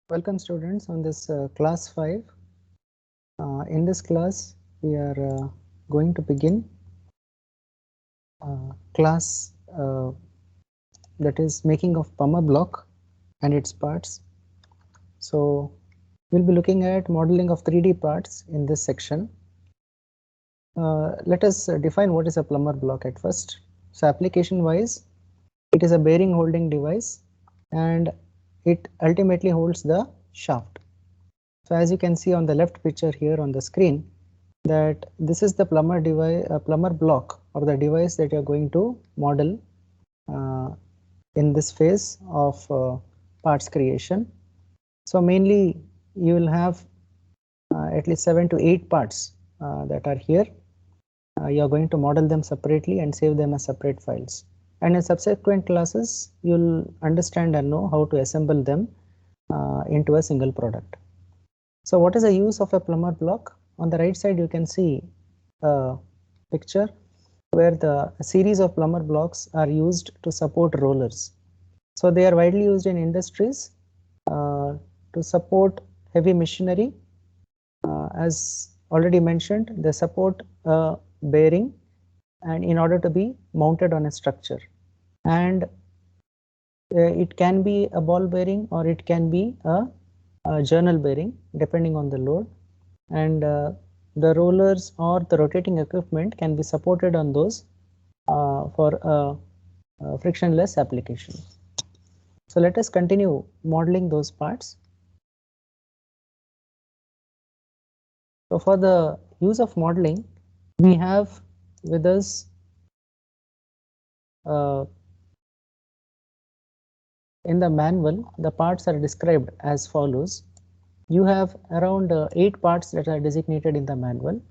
Welcome students on this class 5. In this class we are going to begin class that is making of Pama block and its parts. So we'll be looking at modeling of 3D parts in this section. Let us define what is a plumber block at first. So application wise, it is a bearing holding device and it ultimately holds the shaft. So as you can see on the left picture here on the screen, that this is the plumber device, plumber block, or the device that you are going to model uh, in this phase of parts creation. So mainly you will have at least 7 to 8 parts that are here. You are going to model them separately and save them as separate files. And in subsequent classes, you'll understand and know how to assemble them into a single product. So what is the use of a plumber block? On the right side, you can see a picture where the series of plumber blocks are used to support rollers. So they are widely used in industries to support heavy machinery. As already mentioned, they support a bearing and in order to be mounted on a structure. And it can be a ball bearing or it can be a journal bearing depending on the load. And the rollers or the rotating equipment can be supported on those for a frictionless application. So let us continue modeling those parts. So for the use of modeling, we have with us in the manual, the parts are described as follows. You have around 8 parts that are designated in the manual.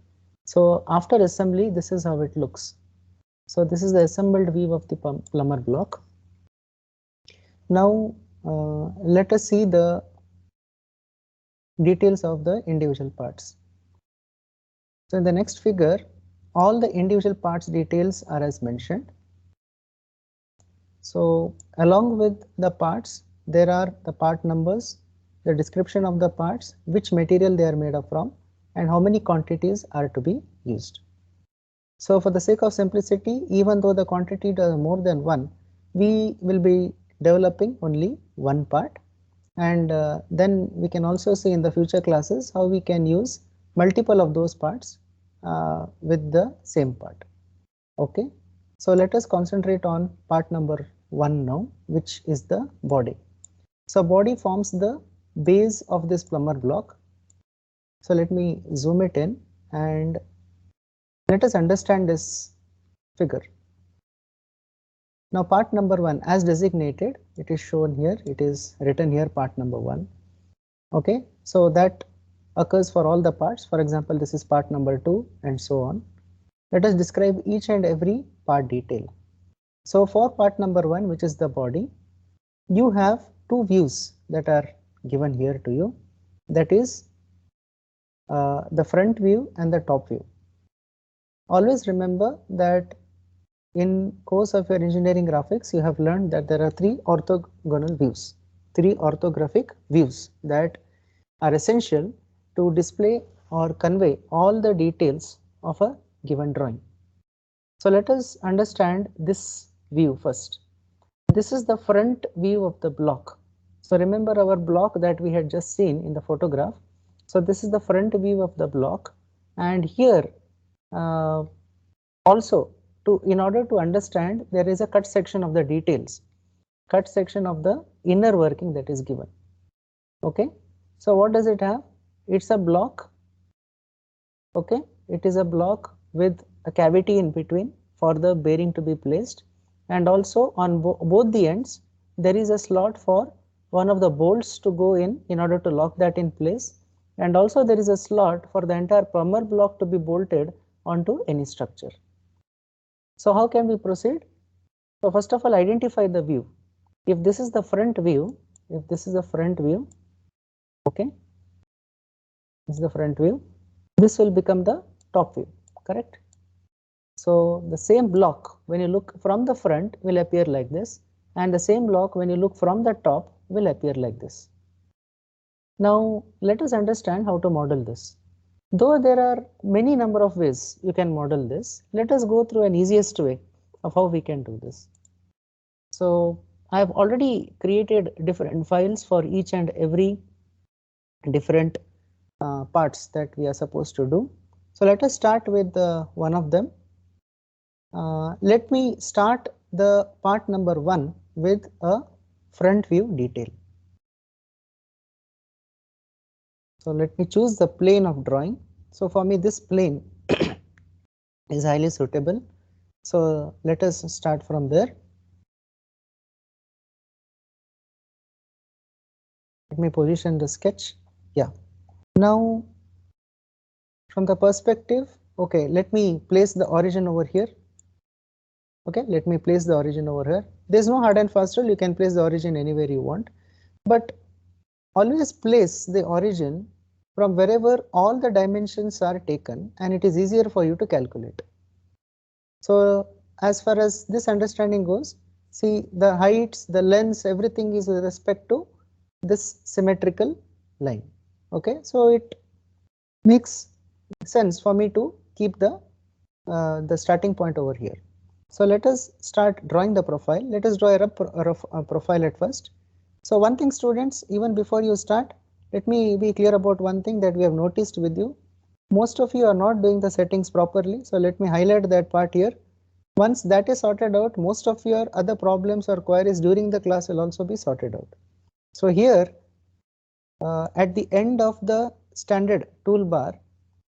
So after assembly, this is how it looks. So this is the assembled view of the plumber block. Now let us see the details of the individual parts. So in the next figure, all the individual parts details are as mentioned. So along with the parts, there are the part numbers, the description of the parts, which material they are made of from, and how many quantities are to be used. So for the sake of simplicity, even though the quantity are more than one, we will be developing only one part. And then we can also see in the future classes how we can use multiple of those parts with the same part. Okay, so let us concentrate on part number 1 now, which is the body. So body forms the base of this plumber block. So let me zoom it in and let us understand this figure. Now part number 1 as designated, it is shown here, it is written here part number 1. Okay, so that occurs for all the parts. For example, this is part number 2 and so on. Let us describe each and every part detail. So for part number 1, which is the body, you have two views that are given here to you. That is the front view and the top view. Always remember that in course of your engineering graphics, you have learned that there are three orthogonal views, three orthographic views that are essential to display or convey all the details of a given drawing. So let us understand this view first. This is the front view of the block. So remember our block that we had just seen in the photograph. So this is the front view of the block, and here also in order to understand, there is a cut section of the details, cut section of the inner working that is given. Okay, so what does it have? It's a block. Okay, it is a block with a cavity in between for the bearing to be placed, and also on both the ends there is a slot for one of the bolts to go in order to lock that in place, and also there is a slot for the entire plumber block to be bolted onto any structure. So how can we proceed? So first of all, identify the view. If this is the front view, if this is the front view, okay, this is the front view, this will become the top view, correct? So the same block when you look from the front will appear like this, and the same block when you look from the top will appear like this. Now let us understand how to model this. Though there are many number of ways you can model this, let us go through an easiest way of how we can do this. So I have already created different files for each and every different parts that we are supposed to do. So let us start with one of them. Let me start the part number 1 with a front view detail. So let me choose the plane of drawing. So for me this plane is highly suitable. So let us start from there. Let me position the sketch. Yeah. Now from the perspective, okay, let me place the origin over here. Okay, let me place the origin over here. There's no hard and fast rule, you can place the origin anywhere you want, but always place the origin from wherever all the dimensions are taken and it is easier for you to calculate. So as far as this understanding goes, see the heights, the lengths, everything is with respect to this symmetrical line. Okay, so it makes sense for me to keep the starting point over here. So let us start drawing the profile. Let us draw a rough profile at first. So one thing students, even before you start, let me be clear about one thing that we have noticed with you. Most of you are not doing the settings properly. So let me highlight that part here. Once that is sorted out, most of your other problems or queries during the class will also be sorted out. So here at the end of the standard toolbar,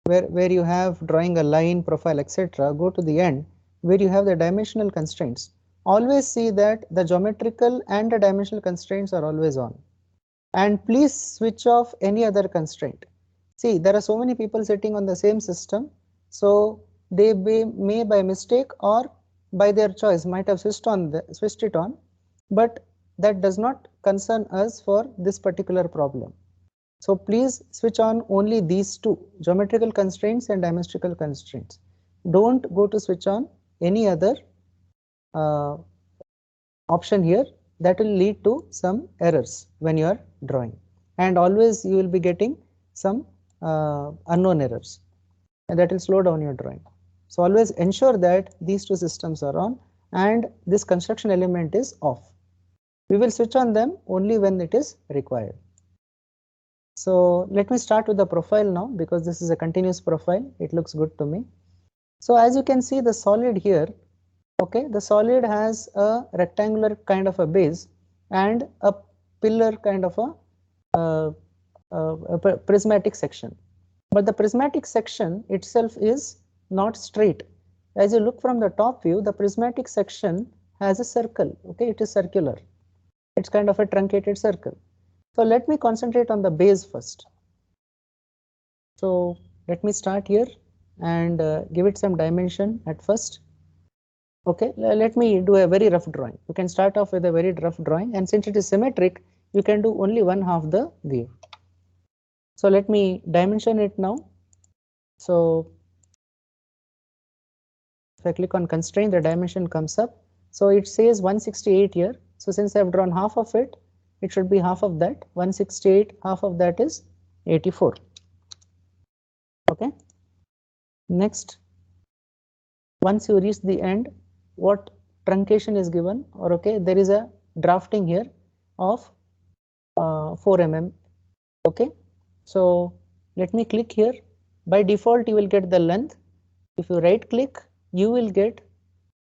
where you have drawing a line, profile, etc., go to the end where you have the dimensional constraints. Always see that the geometrical and the dimensional constraints are always on. And please switch off any other constraint. See, there are so many people sitting on the same system, so they may by mistake or by their choice might have switched it on, but that does not concern us for this particular problem. So please switch on only these two, geometrical constraints and dimensional constraints. Don't go to switch on any other option here. That will lead to some errors when you are drawing, and always you will be getting some unknown errors, and that will slow down your drawing. So always ensure that these two systems are on and this construction element is off. We will switch on them only when it is required. So let me start with the profile now, because this is a continuous profile. It looks good to me. So as you can see the solid here, okay, the solid has a rectangular kind of a base and a pillar kind of a prismatic section. But the prismatic section itself is not straight. As you look from the top view, the prismatic section has a circle. Okay, it is circular. It's kind of a truncated circle. So let me concentrate on the base first. So let me start here and give it some dimension at first. Okay, let me do a very rough drawing. You can start off with a very rough drawing, and since it is symmetric, you can do only one half the view. So let me dimension it now. So if I click on constraint, the dimension comes up. So it says 168 here. So since I have drawn half of it, it should be half of that. 168, half of that is 84. Okay. Next, once you reach the end, what truncation is given, or okay, there is a drafting here of 4 mm. Okay, so let me click here. By default, you will get the length. If you right click, you will get,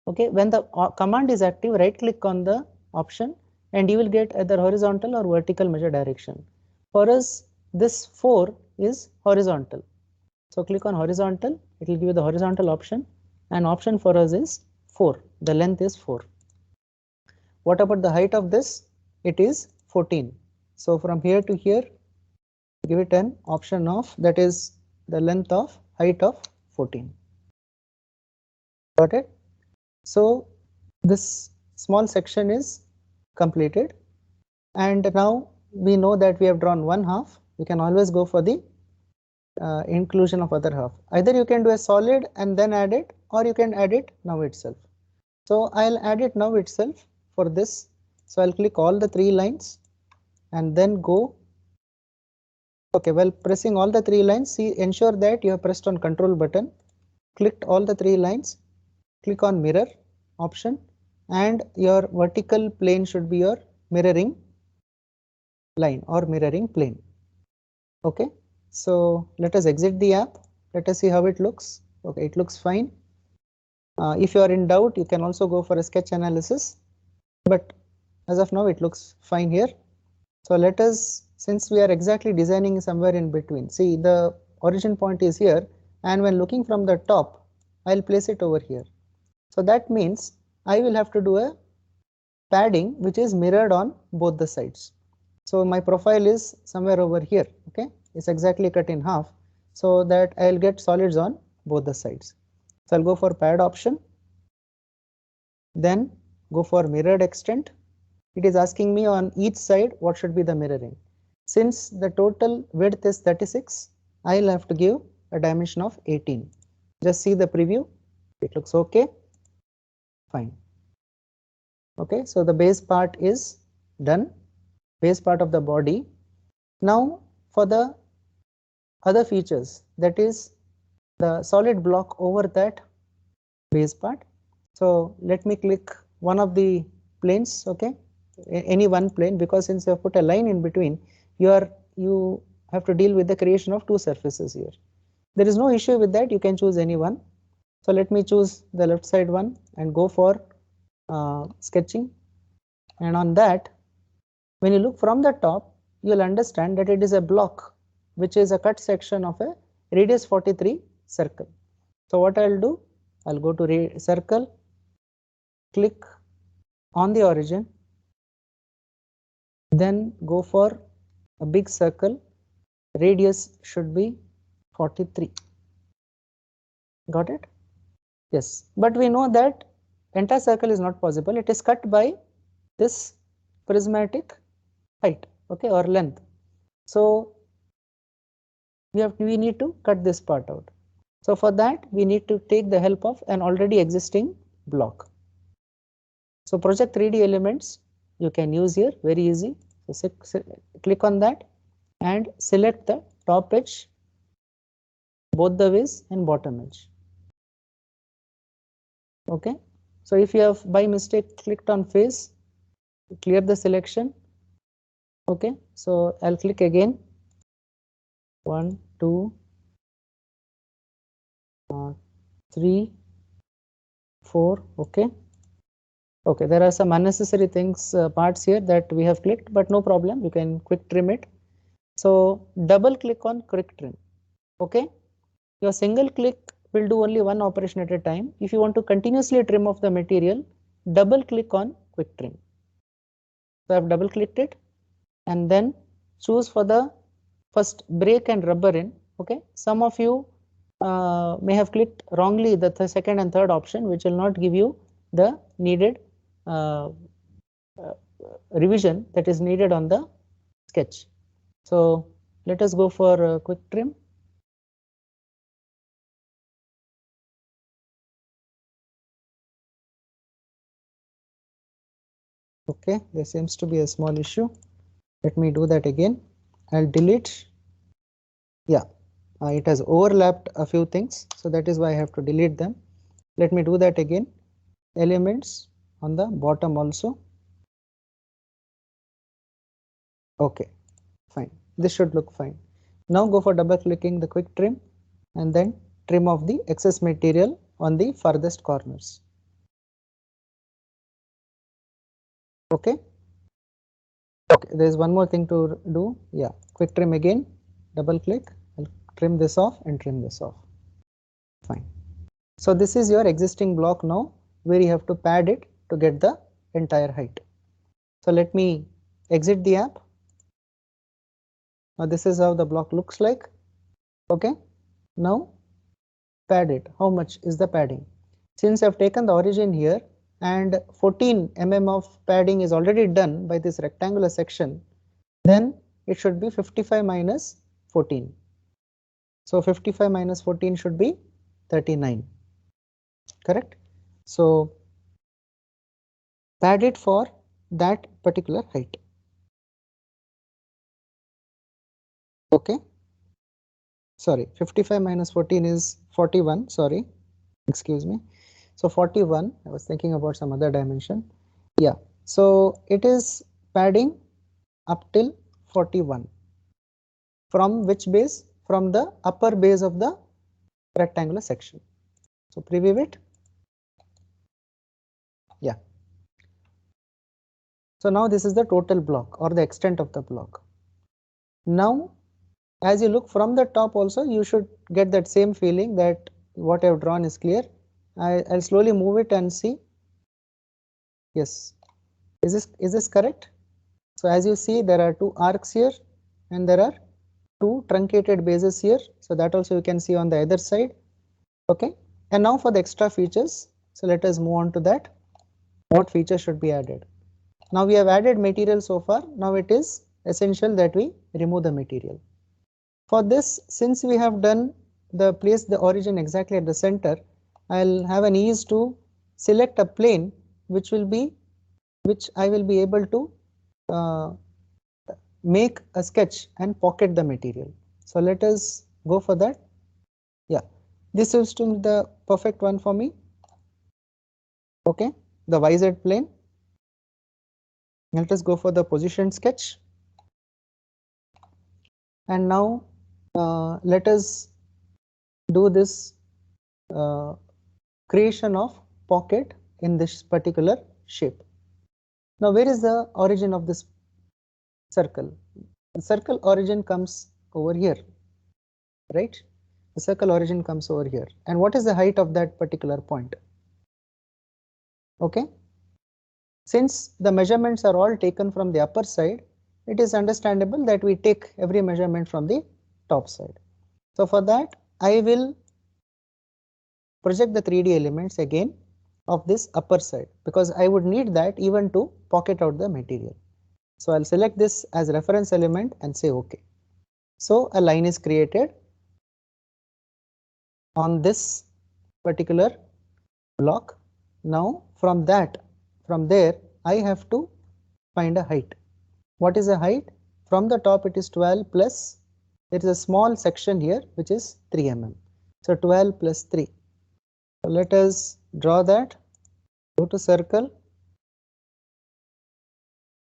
okay, when the command is active, right click on the option and you will get either horizontal or vertical measure direction. For us, this 4 is horizontal. So click on horizontal, it will give you the horizontal option, and option for us is 4. The length is 4. What about the height of this? It is 14. So from here to here, give it an option of, that is the length of height of 14. Got it? So this small section is completed, and now we know that we have drawn one half. We can always go for the inclusion of other half. Either you can do a solid and then add it, or you can add it now itself. So I'll add it now itself for this. So I'll click all the 3 lines and then go Okay, while pressing all the 3 lines, see, ensure that you have pressed on control button, clicked all the 3 lines, click on mirror option, and your vertical plane should be your mirroring line or mirroring plane. Okay, so let us exit the app. Let us see how it looks. Okay, it looks fine. If you are in doubt, you can also go for a sketch analysis, but as of now it looks fine here. So let us, since we are exactly designing somewhere in between, see, the origin point is here, and when looking from the top, I'll place it over here. So that means I will have to do a padding which is mirrored on both the sides. So my profile is somewhere over here. Okay, it's exactly cut in half, so that I'll get solids on both the sides. So I'll go for pad option, then go for mirrored extent. It is asking me on each side what should be the mirroring. Since the total width is 36, I'll have to give a dimension of 18. Just see the preview. It looks okay. Fine. Okay, so the base part is done. Base part of the body. Now for the other features, that is the solid block over that base part. So let me click one of the planes. Okay, any one plane, because since you have put a line in between, you have to deal with the creation of 2 surfaces here. There is no issue with that, you can choose any one. So let me choose the left side one and go for sketching, and on that, when you look from the top, you will understand that it is a block which is a cut section of a radius 43 circle. So what I'll do, I'll go to circle, click on the origin, then go for a big circle, radius should be 43. Got it? Yes, but we know that entire circle is not possible. It is cut by this prismatic height, okay, or length. So we need to cut this part out. So for that we need to take the help of an already existing block. So project 3D elements you can use here, very easy. So click on that and select the top edge, both the ways, and bottom edge. Okay, so if you have by mistake clicked on face, clear the selection. Okay, so I'll click again, 1 2 3 4. Okay, okay, there are some unnecessary things, parts here that we have clicked, but no problem, you can quick trim it. So double click on quick trim. Okay, your single click will do only one operation at a time. If you want to continuously trim off the material, double click on quick trim. So I have double clicked it, and then choose for the first break and rubber in. Okay, some of you may have clicked wrongly the second and third option, which will not give you the needed revision that is needed on the sketch. So let us go for quick trim. Okay, there seems to be a small issue. Let me do that again. I'll delete. Yeah, it has overlapped a few things, so that is why I have to delete them. Let me do that again. Elements on the bottom also. Okay, fine. This should look fine. Now go for double clicking the quick trim and then trim off the excess material on the farthest corners. Okay. Okay, there is one more thing to do. Yeah, quick trim again, double click, I'll trim this off and trim this off. Fine. So this is your existing block now, where you have to pad it to get the entire height. So let me exit the app. Now this is how the block looks like. Okay, now pad it. How much is the padding? Since I've taken the origin here and 14 mm of padding is already done by this rectangular section, then it should be 55 minus 14. So 55 minus 14 should be 39. Correct? So pad it for that particular height. Okay, sorry, 55 minus 14 is 41, sorry, excuse me. So 41, I was thinking about some other dimension. Yeah, so it is padding up till 41. From which base? From the upper base of the rectangular section. So preview it. Yeah. So now this is the total block or the extent of the block. Now, as you look from the top also, you should get that same feeling that what I have drawn is clear. I'll slowly move it and see. Yes. Is this correct? So as you see, there are two arcs here and there are two truncated bases here. So that also you can see on the other side. Okay. And now for the extra features. So let us move on to that. What features should be added? Now we have added material so far. Now it is essential that we remove the material. For this, since we have done place the origin exactly at the center, I'll have an ease to select a plane which I will be able to make a sketch and pocket the material. So let us go for that. Yeah, this seems to be the perfect one for me. Okay, the YZ plane. Let us go for the position sketch. And now let us do this creation of pocket in this particular shape. Now where is the origin of this circle? The circle origin comes over here, right? The circle origin comes over here. And what is the height of that particular point? Okay. Since the measurements are all taken from the upper side, it is understandable that we take every measurement from the top side. So for that, I will project the 3D elements again of this upper side because I would need that even to pocket out the material. So I'll select this as reference element and say OK. So a line is created on this particular block. Now from there, I have to find a height. What is the height? From the top it is 12 plus, there is a small section here which is 3 mm. So 12 plus 3. So let us draw that. Go to circle.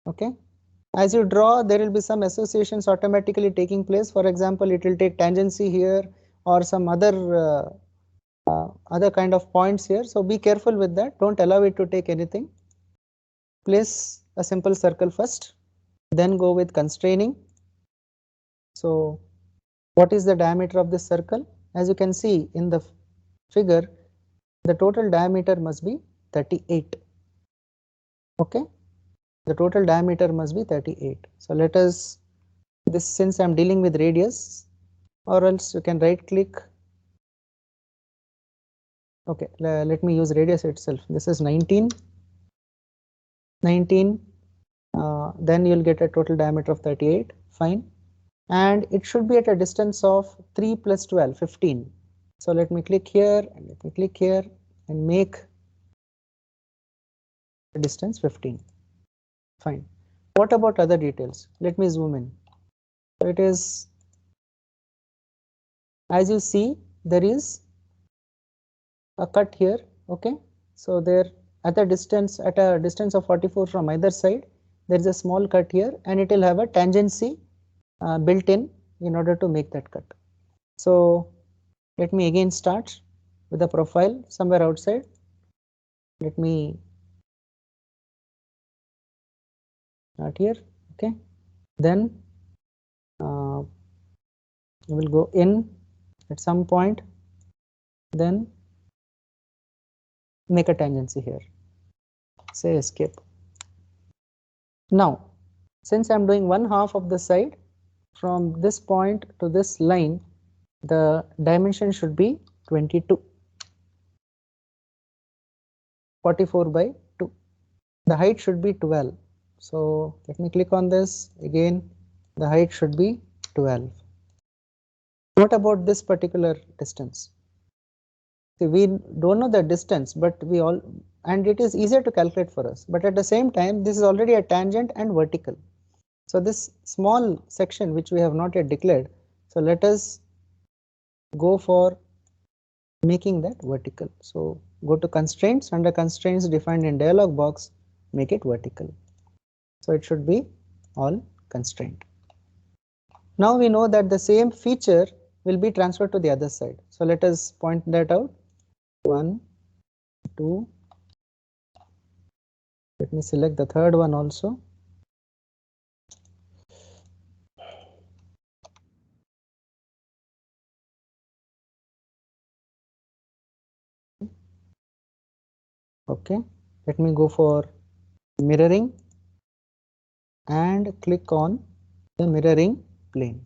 Okay. As you draw, there will be some associations automatically taking place. For example, it will take tangency here or some other kind of points here. So be careful with that. Don't allow it to take anything. Place a simple circle first, then go with constraining. So what is the diameter of this circle? As you can see in the figure, the total diameter must be 38. Okay, the total diameter must be 38. So let us, this since I'm dealing with radius, or else you can right click. Okay, let me use radius itself. This is 19. Then you'll get a total diameter of 38. Fine. And it should be at a distance of 3 plus 12, 15. So let me click here and let me click here and make the distance 15. Fine. What about other details? Let me zoom in. So it is, as you see, there is a cut here. Okay. So there at a distance of 44 from either side, there is a small cut here and it will have a tangency built in order to make that cut. So let me again start with the profile somewhere outside. Let me start here. Okay. Then we will go in at some point, then make a tangency here, say escape. Now since I'm doing 1/2 of the side, from this point to this line, the dimension should be 22, 44 by 2. The height should be 12. So let me click on this again. The height should be 12. What about this particular distance? See, we don't know the distance, but and it is easier to calculate for us. But at the same time, this is already a tangent and vertical. So this small section which we have not yet declared, So let us go for making that vertical. So go to constraints, under constraints defined in dialog box, make it vertical. So it should be all constraint. Now we know that the same feature will be transferred to the other side. So let us point that out. 1, 2. Let me select the third one also. Okay, let me go for mirroring and click on the mirroring plane.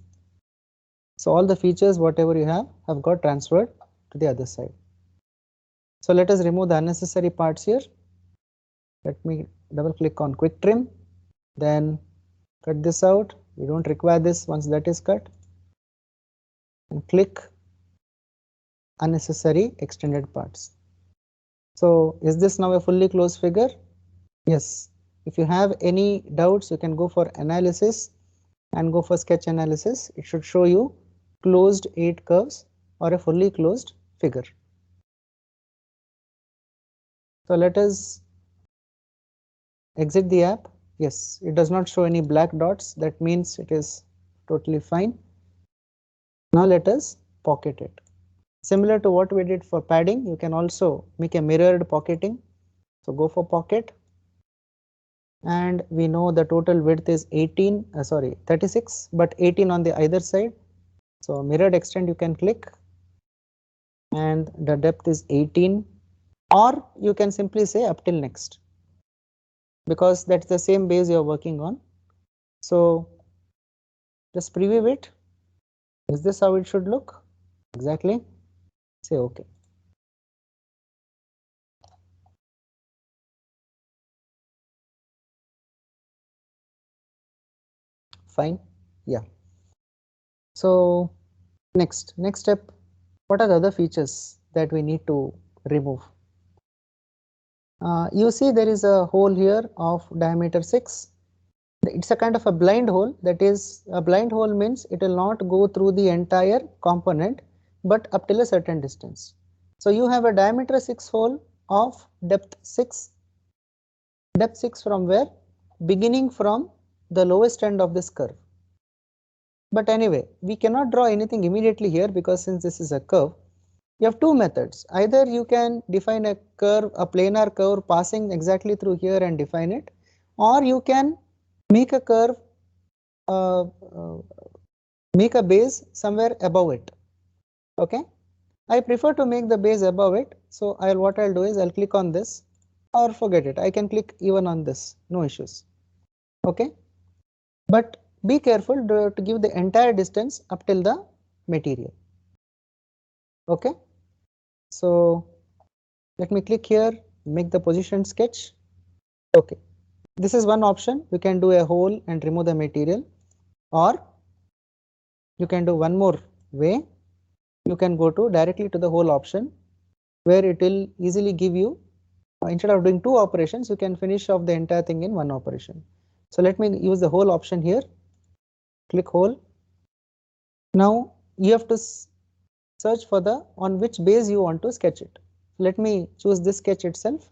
So all the features whatever you have got transferred to the other side. So let us remove the unnecessary parts here. Let me double click on quick trim, then cut this out. We don't require this. Once that is cut, and click unnecessary extended parts. So is this now a fully closed figure? Yes. If you have any doubts, you can go for analysis and go for sketch analysis. It should show you closed 8 curves or a fully closed figure. So let us exit the app. Yes, it does not show any black dots. That means it is totally fine. Now let us pocket it. Similar to what we did for padding, you can also make a mirrored pocketing. So go for pocket, and we know the total width is 36, but 18 on the either side. So mirrored extend you can click, and the depth is 18, or you can simply say up till next, because that's the same base you're working on. So just preview it. Is this how it should look? Exactly. Say OK. Fine. Yeah. So next step, what are the other features that we need to remove? You see there is a hole here of diameter 6. It's a kind of a blind hole. That is, a blind hole means it will not go through the entire component but up till a certain distance. So you have a diameter 6 hole of depth 6. Depth 6 from where? Beginning from the lowest end of this curve. But anyway, we cannot draw anything immediately here, because since this is a curve, you have two methods. Either you can define a curve, a planar curve passing exactly through here and define it, or you can make a curve, make a base somewhere above it. Okay, I prefer to make the base above it. So what I'll do is I'll click on this, or forget it, I can click even on this, no issues. Okay, but be careful to give the entire distance up till the material. Okay, so let me click here, make the position sketch. Okay, this is one option. You can do a hole and remove the material, or you can do one more way. You can go to directly to the hole option, where it will easily give you, instead of doing two operations, you can finish off the entire thing in one operation. So let me use the hole option here. Click hole. Now you have to search for the on which base you want to sketch it. Let me choose this sketch itself.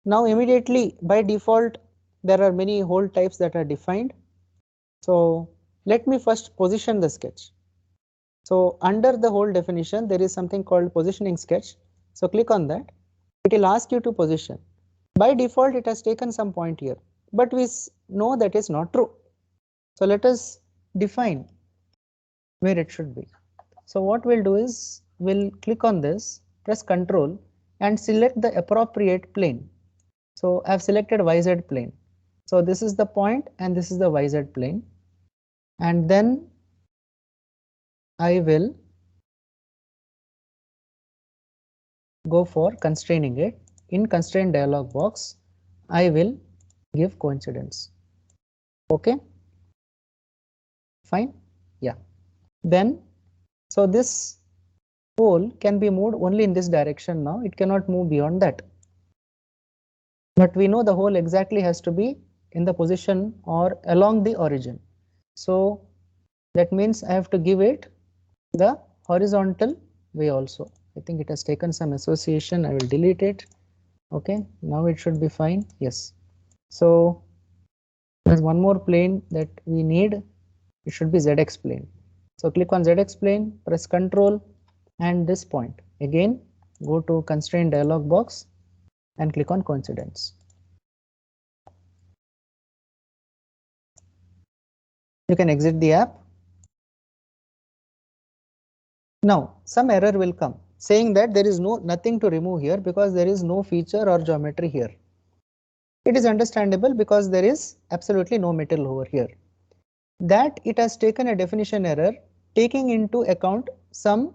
Now immediately by default there are many hole types that are defined. So let me first position the sketch. So under the hole definition there is something called positioning sketch. So click on that. It will ask you to position. By default it has taken some point here, but we know that is not true. So let us define where it should be. So what we'll do is we'll click on this, press Ctrl and select the appropriate plane. So I've selected YZ plane. So this is the point and this is the YZ plane, and then I will go for constraining it. In constraint dialog box, I will give coincidence. Okay, fine. Yeah, then so this hole can be moved only in this direction. Now it cannot move beyond that, but we know the hole exactly has to be in the position or along the origin. So That means I have to give it the horizontal way also. I think it has taken some association. I will delete it. Okay, now it should be fine. Yes. So there's one more plane that we need. It should be ZX plane. So click on ZX plane, press Ctrl and this point. Again, go to constraint dialog box and click on coincidence. You can exit the app. Now some error will come saying that there is nothing to remove here because there is no feature or geometry here. It is understandable because there is absolutely no metal over here. That it has taken a definition error taking into account some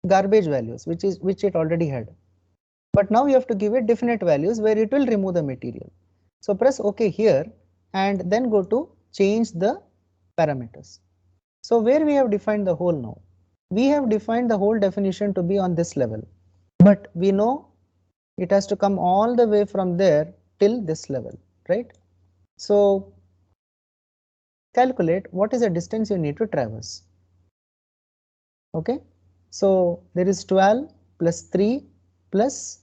garbage values which it already had. But now you have to give it definite values where it will remove the material. So press OK here and then go to change the parameters. So where we have defined the hole now, we have defined the whole definition to be on this level, but we know it has to come all the way from there till this level, right? So calculate what is the distance you need to traverse. Okay, so there is 12 plus 3 plus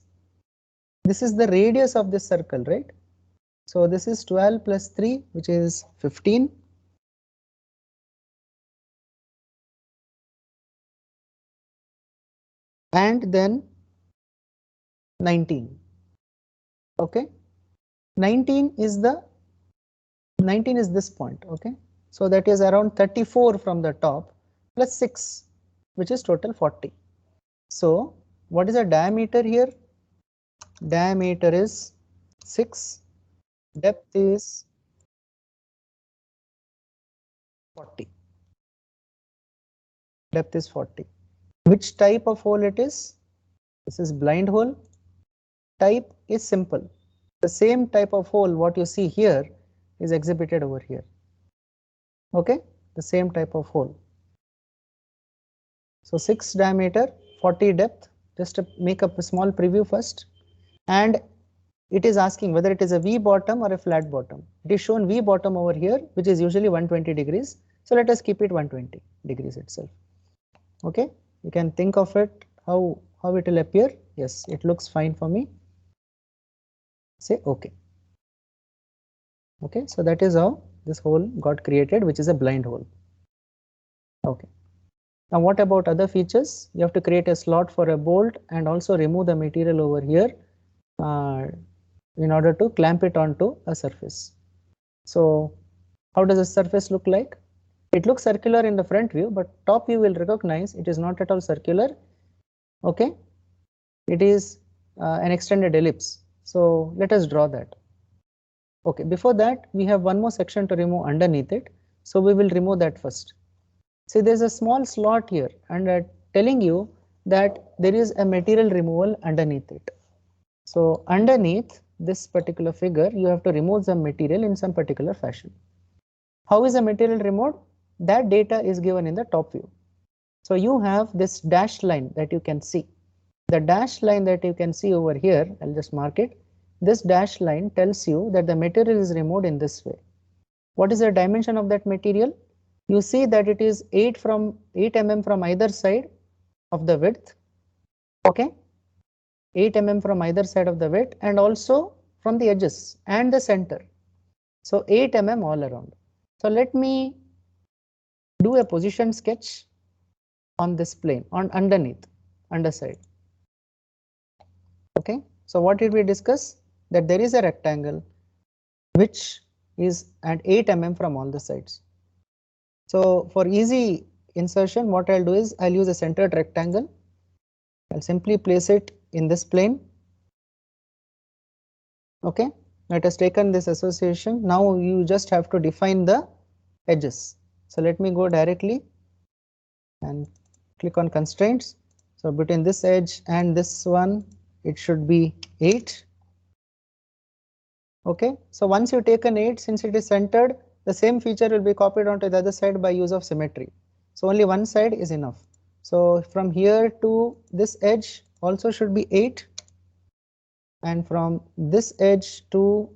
this is the radius of this circle, right? So this is 12 plus 3, which is 15. And then 19. Okay, 19 is this point. Okay, so that is around 34 from the top plus 6, which is total 40. So what is the diameter here? Diameter is 6, depth is 40. Depth is 40. Which type of hole it is? This is blind hole. Type is simple. The same type of hole what you see here is exhibited over here. Okay, the same type of hole. So 6 diameter, 40 depth. Just to make up a small preview first. And it is asking whether it is a V bottom or a flat bottom. It is shown V bottom over here, which is usually 120 degrees. So let us keep it 120 degrees itself. Okay, you can think of it how it will appear. Yes, it looks fine for me. Say OK. Okay, so that is how this hole got created, which is a blind hole. Okay. Now what about other features? You have to create a slot for a bolt and also remove the material over here in order to clamp it onto a surface. So how does the surface look like? It looks circular in the front view, but top view will recognize it is not at all circular. Okay, it is an extended ellipse. So let us draw that. Okay, before that we have one more section to remove underneath it. So we will remove that first. See, there's a small slot here and telling you that there is a material removal underneath it. So underneath this particular figure, you have to remove some material in some particular fashion. How is the material removed? That data is given in the top view. So you have this dashed line that you can see. The dashed line that you can see over here, I'll just mark it. This dashed line tells you that the material is removed in this way. What is the dimension of that material? You see that it is 8 mm from either side of the width. Okay, 8 mm from either side of the width and also from the edges and the center. So 8 mm all around. So let me do a position sketch on this plane on underside. Okay, so what did we discuss? That there is a rectangle which is at 8 mm from all the sides. So for easy insertion, what I'll do is I'll use a centered rectangle. I'll simply place it in this plane. Okay, it has taken this association. Now you just have to define the edges. So let me go directly and click on constraints. So between this edge and this one, it should be 8. Okay, so once you take an 8, since it is centered, the same feature will be copied onto the other side by use of symmetry. So only one side is enough. So from here to this edge also should be 8, and from this edge to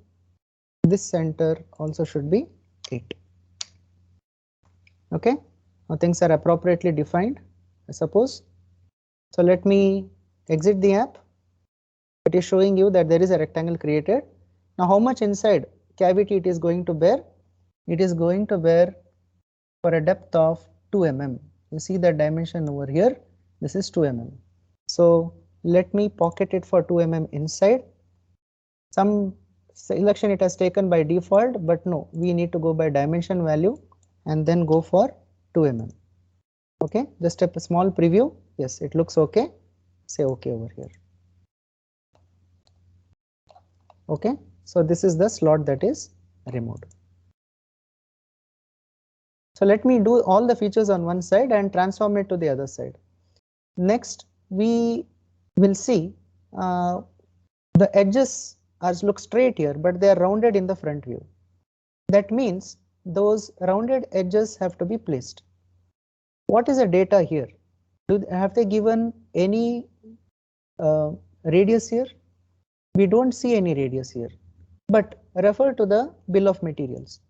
this center also should be 8. Okay, Now things are appropriately defined, I suppose. So let me exit the app. It is showing you that there is a rectangle created. Now how much inside cavity it is going to bear? It is going to bear for a depth of 2 mm. You see the dimension over here, this is 2 mm. So let me pocket it for 2 mm inside. Some selection it has taken by default, but no, we need to go by dimension value and then go for 2 mm. Okay, just a small preview. Yes, it looks okay. Say okay over here. Okay, so this is the slot that is removed. So let me do all the features on one side and transform it to the other side. Next, we will see the edges look straight here, but they are rounded in the front view. That means those rounded edges have to be placed. What is the data here? Have they given any radius here? We don't see any radius here, but refer to the bill of materials.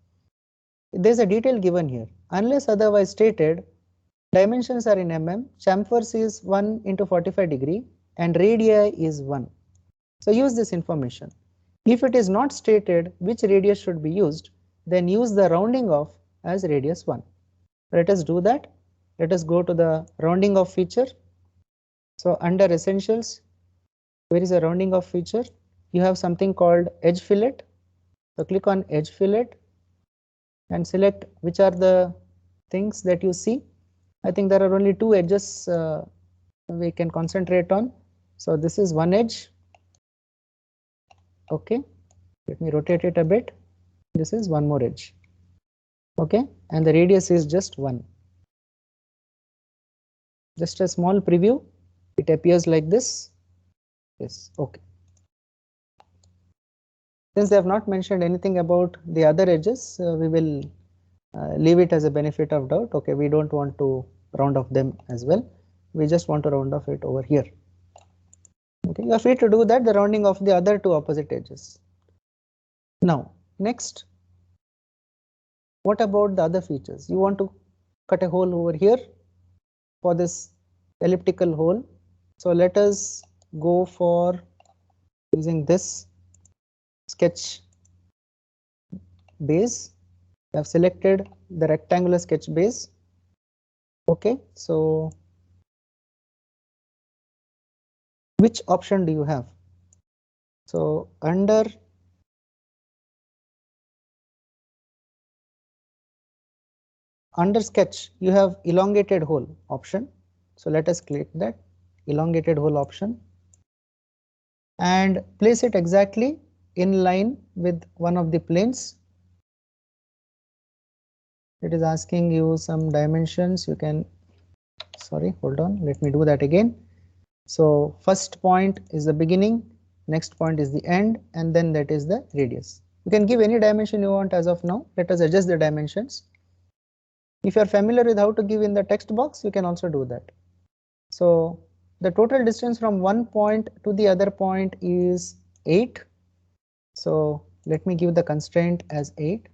There's a detail given here. Unless otherwise stated, dimensions are in mm, chamfers is 1 into 45 degree and radii is 1. So use this information. If it is not stated which radius should be used, then use the rounding off as radius 1. Let us do that. Let us go to the rounding off feature. So under essentials, where is a rounding off feature? You have something called edge fillet. So click on edge fillet and select which are the things that you see. I think there are only 2 edges we can concentrate on. So this is one edge. Okay, let me rotate it a bit. This is one more edge. Okay, and the radius is just 1. Just a small preview. It appears like this. Yes, okay. Since they have not mentioned anything about the other edges, we will leave it as a benefit of doubt. Okay, we don't want to round off them as well. We just want to round off it over here. Okay, you are free to do that, the rounding of the other 2 opposite edges. Now, next, what about the other features? You want to cut a hole over here for this elliptical hole. So let us go for using this sketch base. I have selected the rectangular sketch base. Okay, so which option do you have? So under sketch, you have elongated hole option. So let us click that elongated hole option and place it exactly in line with one of the planes. It is asking you some dimensions. You can, sorry, hold on, let me do that again. So first point is the beginning, next point is the end, and then that is the radius. You can give any dimension you want as of now. Let us adjust the dimensions. If you are familiar with how to give in the text box, you can also do that. So the total distance from one point to the other point is 8. So let me give the constraint as 8.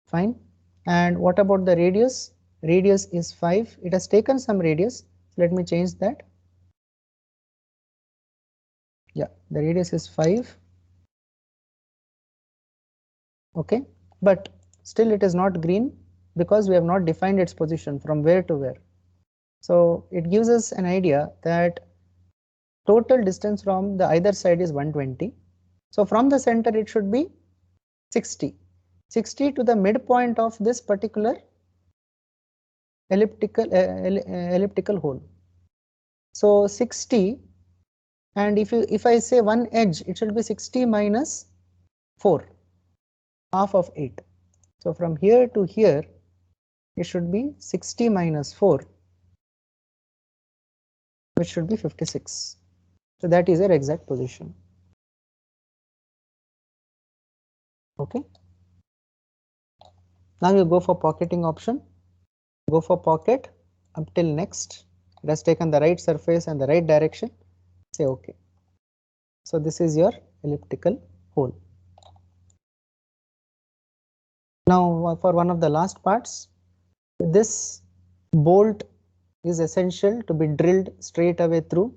Fine. And what about the radius? Radius is 5. It has taken some radius. Let me change that. Yeah, the radius is 5. Okay, but still it is not green because we have not defined its position from where to where. So it gives us an idea that total distance from the either side is 120. So from the center it should be 60. 60 to the midpoint of this particular elliptical hole. So 60, and if I say one edge, it should be 60 minus 4, half of 8. So from here to here, it should be 60 minus 4, which should be 56. So that is their exact position. Okay. Now you go for pocketing option. Go for pocket up till next. It has taken the right surface and the right direction. Say OK. So this is your elliptical hole. Now for one of the last parts, this bolt is essential to be drilled straight away through,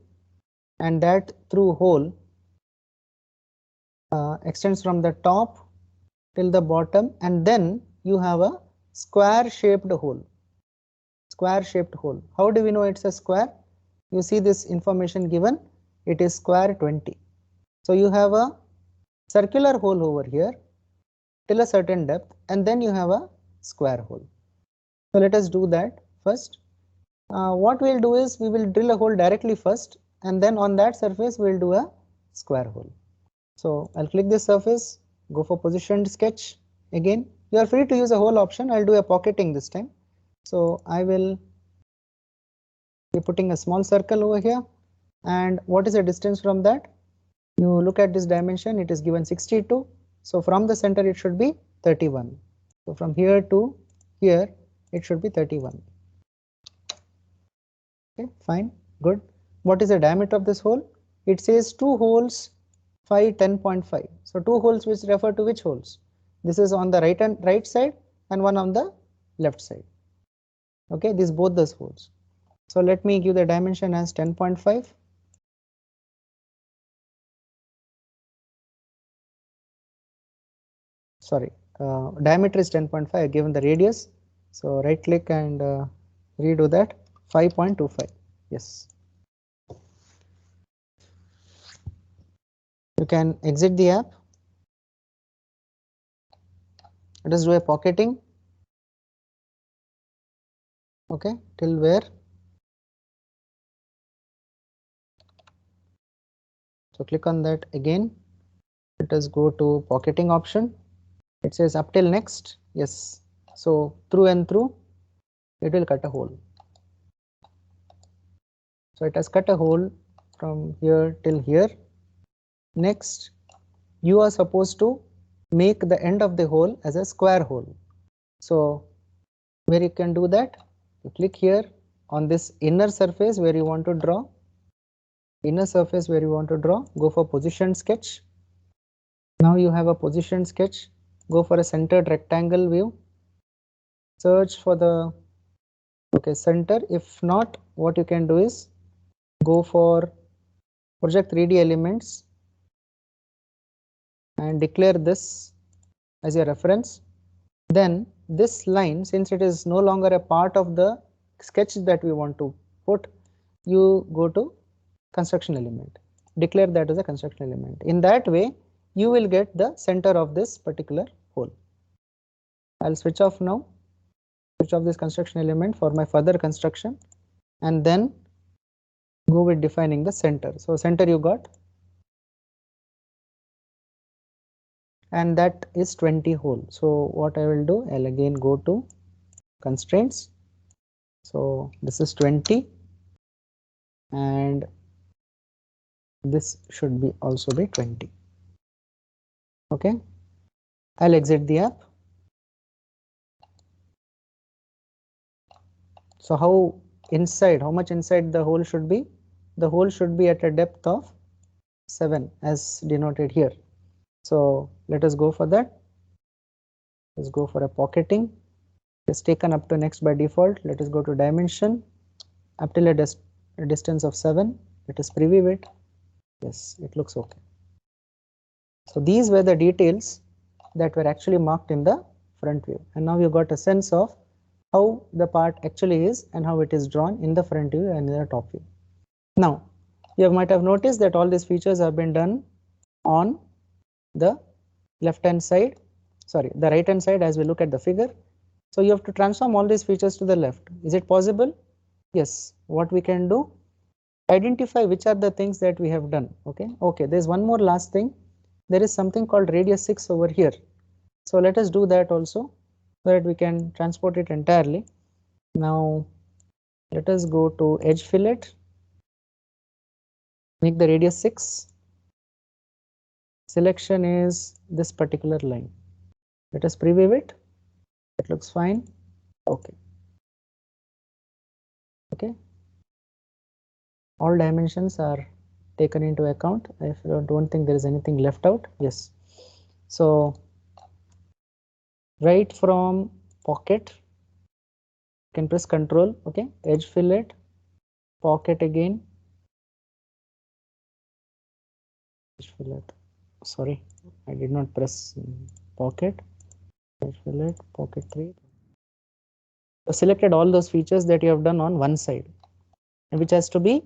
and that through hole extends from the top till the bottom, and then you have a square shaped hole. How do we know it's a square? You see this information given, it is square 20. So you have a circular hole over here till a certain depth, and then you have a square hole. So let us do that first. What we'll do is we will drill a hole directly first, and then on that surface we'll do a square hole. So I'll click this surface, go for positioned sketch. Again, you are free to use a hole option. I'll do a pocketing this time. So I will be putting a small circle over here. And what is the distance from that? You look at this dimension, it is given 62. So from the center it should be 31. So from here to here it should be 31. Okay, fine, good. What is the diameter of this hole? It says 2 holes, 5, 10.5. So 2 holes which refer to which holes? This is on the right side and one on the left side. Okay, these both those holes. So let me give the dimension as 10.5. Sorry, diameter is 10.5, given the radius. So right click and redo that, 5.25. Yes. You can exit the app. Let us do a pocketing. Okay, till where? So click on that again. Let us go to pocketing option. It says up till next. Yes. So through and through, it will cut a hole. So it has cut a hole from here till here. Next, you are supposed to make the end of the hole as a square hole. So where you can do that, you click here on this inner surface where you want to draw. Go for position sketch. Now you have a position sketch. Go for a centered rectangle view. Search for the center. If not, what you can do is go for project 3D elements and declare this as a reference. Then this line, since it is no longer a part of the sketch that we want to put, you go to construction element, declare that as a construction element. In that way you will get the center of this particular hole. I'll switch off now, switch off this construction element for my further construction, and then go with defining the center. So center you got, and that is 20 hole. So what I will do, I'll again go to constraints. So this is 20 and this should be also be 20. Okay, I'll exit the app. So how much inside the hole should be? The hole should be at a depth of 7 as denoted here. So let us go for that. Let's go for a pocketing. It's taken up to next by default. Let us go to dimension up till a distance of 7. Let us preview it. Yes, it looks okay. So these were the details that were actually marked in the front view, and now you got a sense of how the part actually is and how it is drawn in the front view and in the top view. Now you might have noticed that all these features have been done on the left hand side, sorry, the right hand side as we look at the figure. So you have to transform all these features to the left. Is it possible? Yes. What we can do, identify which are the things that we have done. Okay, there's one more last thing. There is something called radius 6 over here. So let us do that also so that we can transport it entirely. Now let us go to edge fillet, make the radius 6. Selection is this particular line. Let us preview it. It looks fine. Okay. All dimensions are taken into account. I don't think there is anything left out. Yes. So right from pocket, you can press Control, okay, edge fillet, pocket again, edge fillet, sorry, I did not press pocket, edge fillet, pocket 3. So selected all those features that you have done on one side, and which has to be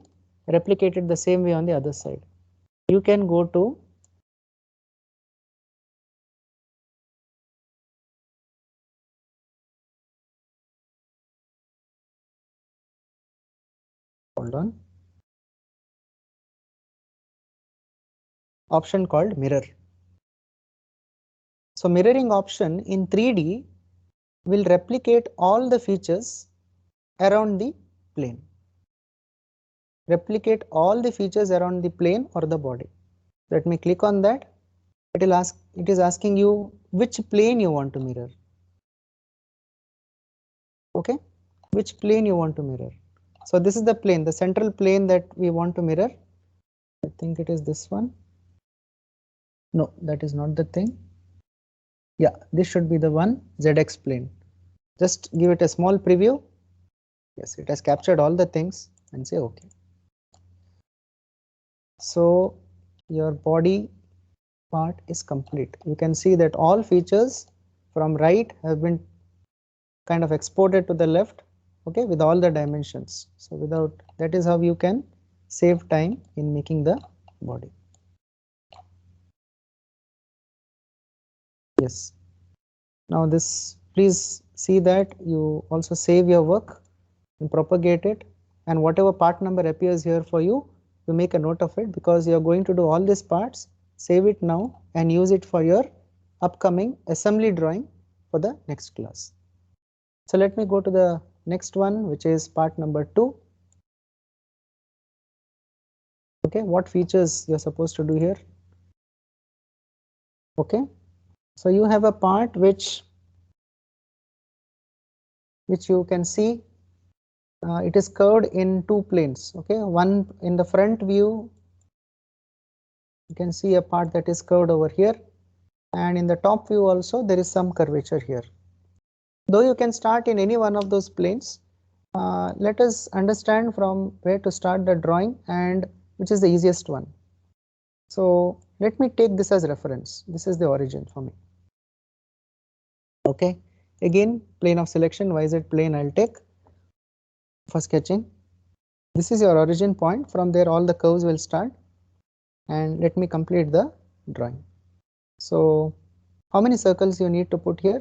replicated the same way on the other side. You can go to hold on, option called mirror. So mirroring option in 3D will replicate all the features around the plane. Replicate all the features around the plane or the body. Let me click on that. It is asking you which plane you want to mirror. Okay, which plane you want to mirror. So this is the plane, the central plane that we want to mirror. I think it is this one. No, that is not the thing. Yeah, this should be the one, ZX plane. Just give it a small preview. Yes, it has captured all the things and say okay. So your body part is complete. You can see that all features from right have been kind of exported to the left, okay, with all the dimensions. So without that is how you can save time in making the body. Yes. Now this, please see that you also save your work and propagate it, and whatever part number appears here for you, you make a note of it, because you are going to do all these parts. Save it now and use it for your upcoming assembly drawing for the next class. So let me go to the next one, which is part number 2. Okay, what features you're supposed to do here? Okay, so you have a part which you can see it is curved in 2 planes. Okay, one in the front view, you can see a part that is curved over here, and in the top view also there is some curvature here. Though you can start in any one of those planes, let us understand from where to start the drawing and which is the easiest one. So let me take this as reference. This is the origin for me. Okay, again plane of selection, YZ plane I'll take for sketching. This is your origin point. From there all the curves will start, and let me complete the drawing. So how many circles you need to put here?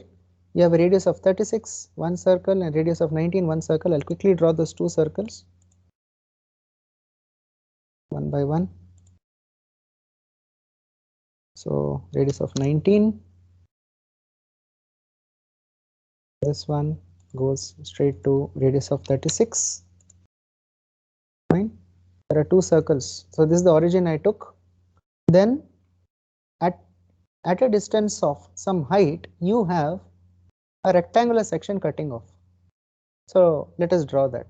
You have a radius of 36, one circle, and radius of 19, one circle. I'll quickly draw those 2 circles one by one. So radius of 19, this one goes straight to radius of 36. Fine. There are 2 circles. So this is the origin I took. Then at a distance of some height, you have a rectangular section cutting off. So let us draw that.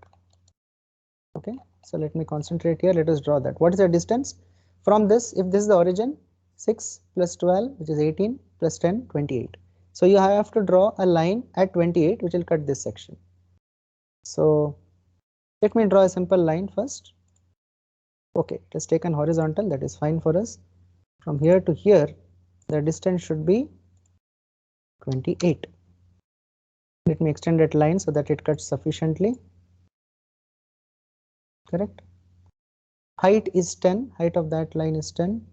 Okay, so let me concentrate here. Let us draw that. What is the distance from this? If this is the origin, 6 plus 12, which is 18, plus 10, 28. So you have to draw a line at 28 which will cut this section. So let me draw a simple line first. Okay, it has taken horizontal, that is fine for us. From here to here, the distance should be 28. Let me extend that line so that it cuts sufficiently. Correct. Height is 10, height of that line is 10.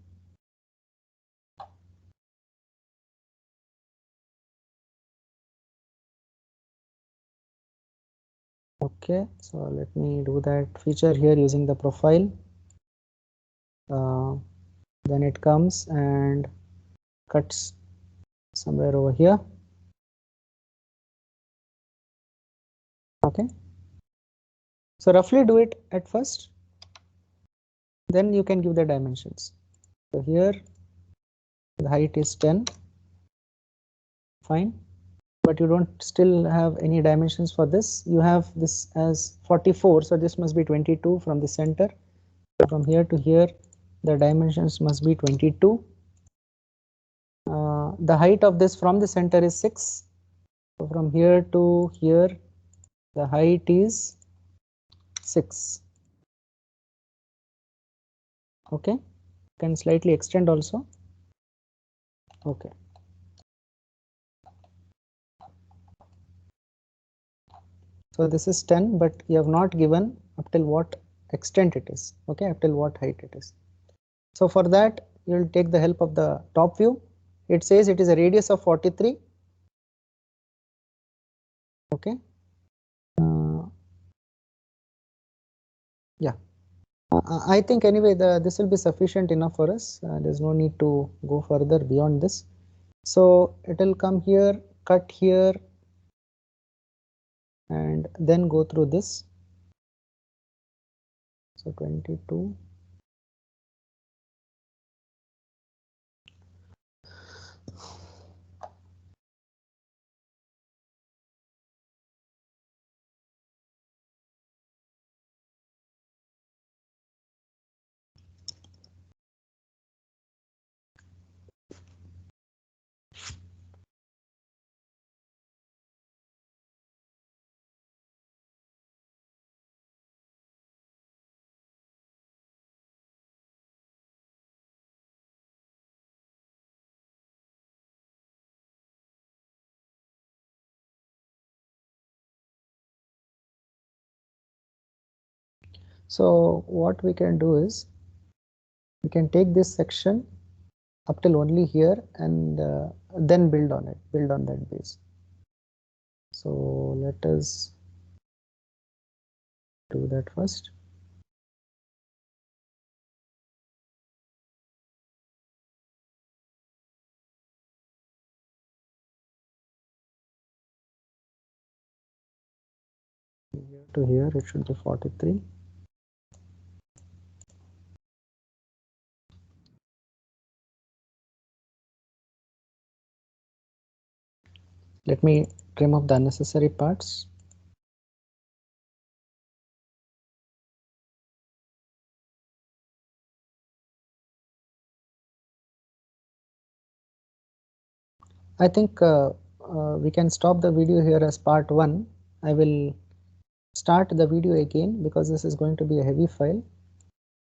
Okay, so let me do that feature here using the profile. Then it comes and cuts somewhere over here. Okay, so roughly do it at first, then you can give the dimensions. So here the height is 10, fine, but you don't still have any dimensions for this. You have this as 44, so this must be 22 from the center. From here to here the dimensions must be 22. The height of this from the center is 6, So from here to here the height is 6. Okay, can slightly extend also. Okay, so this is 10, but you have not given up till what extent it is. Okay, up till what height it is. So for that you will take the help of the top view. It says it is a radius of 43. Okay, yeah, I think anyway this will be sufficient enough for us. There's no need to go further beyond this. So it will come here, cut here, and then go through this. So 22. So what we can do is we can take this section up till only here and then build on it, build on that base. So let us do that first. Here to here it should be 43. Let me trim off the unnecessary parts. I think we can stop the video here as part 1. I will start the video again because this is going to be a heavy file.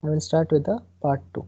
I will start with the part 2.